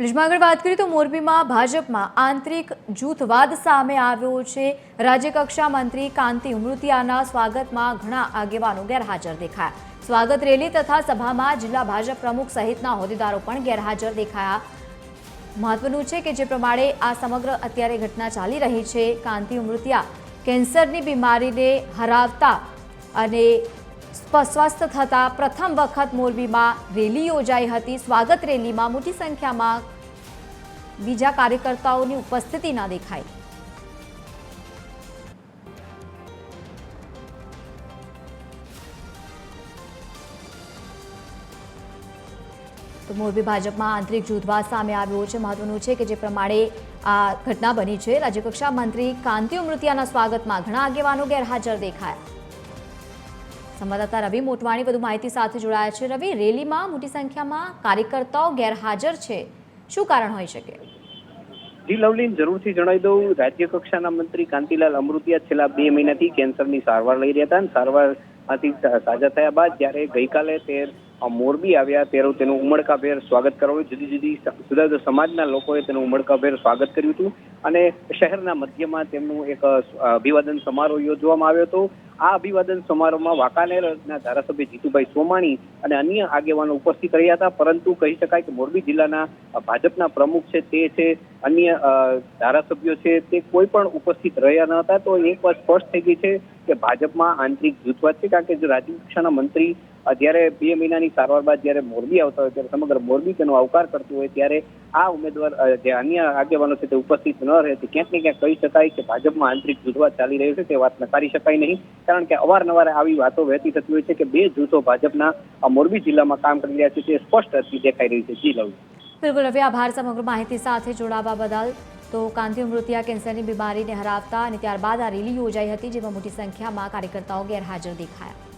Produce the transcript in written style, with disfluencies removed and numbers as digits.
બ્રિજમાં આગળ વાત કરીએ તો મોરબીમાં ભાજપમાં આંતરિક જૂથવાદ સામે આવ્યો છે। રાજ્યકક્ષા મંત્રી કાંતિ ઉમૃતિયાના સ્વાગતમાં ઘણા આગેવાનો ગેરહાજર દેખાયા। સ્વાગત રેલી તથા સભામાં જિલ્લા ભાજપ પ્રમુખ સહિતના હોદ્દેદારો પણ ગેરહાજર દેખાયા। મહત્વનું છે કે જે પ્રમાણે આ સમગ્ર અત્યારે ઘટના ચાલી રહી છે, કાંતિ ઉમૃતિયા કેન્સરની બીમારીને હરાવતા અને સ્વસ્થ થતા પ્રથમ વખત મોરબીમાં રેલી યોજાઈ હતી। સ્વાગત રેલીમાં મોટી સંખ્યામાં બીજા કાર્યકર્તાઓની ઉપસ્થિતિ ન દેખાઈ। તો મોરબી ભાજપમાં આંતરિક જૂથવાદ સામે આવ્યો છે। મહત્વનું છે કે જે પ્રમાણે આ ઘટના બની છે, રાજ્યકક્ષા મંત્રી કાંતિ ઉમૃતિયાના સ્વાગતમાં ઘણા આગેવાનો ગેરહાજર દેખાયા। સંવાદદાતા રવિ મોટવાણી વધુ માહિતી સાથે જોડાયા છે। રવિ, રેલીમાં મોટી સંખ્યામાં કાર્યકર્તાઓ ગેરહાજર છે, શું કારણ હોઈ શકે? જી લવલીન, જરૂરથી જણાવી દઉં, રાજ્ય કક્ષાના મંત્રી કાંતિલાલ અમૃતિયા છેલ્લા 2 મહિનાથી કેન્સરની સારવાર લઈ રહ્યા હતા અને સારવારમાંથી સાજા થયા બાદ જ્યારે ગઈકાલે તે મોરબી આવ્યા ત્યારે તેનું ઉમળકાભેર સ્વાગત કરવામાં, જુદા જુદા સમાજના લોકોએ તેનું ઉમળકાભેર સ્વાગત કર્યું હતું અને શહેરના મધ્યમાં તેમનું એક અભિવાદન સમારોહ યોજવામાં આવ્યો હતો। આ અભિવાદન સમારોહમાં વાંકાનેરના ધારાસભ્ય જીતુભાઈ સોમાણી અને અન્ય આગેવાનો ઉપસ્થિત રહ્યા હતા, પરંતુ કહી શકાય કે મોરબી જિલ્લાના ભાજપના પ્રમુખ છે તે છે, અન્ય ધારાસભ્યો છે તે કોઈ પણ ઉપસ્થિત રહ્યા ન હતા। તો એક વાત સ્પષ્ટ થઈ ગઈ છે કે ભાજપમાં આંતરિક જૂથવાદ છે, કારણ કે જો રાજ્ય કક્ષાના મંત્રી જ્યારે 2 મહિનાની સારવાર બાદ જ્યારે મોરબી આવતા હોય ત્યારે સમગ્ર મોરબી તેનો આવકાર કરતું હોય, ત્યારે આ ઉમેદવાર જે અન્ય આગેવાનો છે તે ઉપસ્થિત ન રહે તે ક્યાંક ને ક્યાંક કહી શકાય કે ભાજપમાં આંતરિક જૂથવાદ ચાલી રહ્યો છે। તે વાત નકારી શકાય નહીં, કારણ કે અવારનવાર આવી વાતો વહેતી થતી હોય છે કે 2 જૂથો ભાજપના મોરબી જિલ્લામાં કામ કરી રહ્યા છે, તે સ્પષ્ટ દેખાઈ રહ્યું છે। જી લવ, બિલકુલ રવિ, આભાર સમગ્ર માહિતી સાથે જોડાવા બદલ। તો કાંતિ ઉમૃતિયા કેન્સરની બીમારીને હરાવતા અને ત્યારબાદ આ રેલી યોજાઈ હતી, જેમાં મોટી સંખ્યામાં કાર્યકર્તાઓ ગેરહાજર દેખાયા।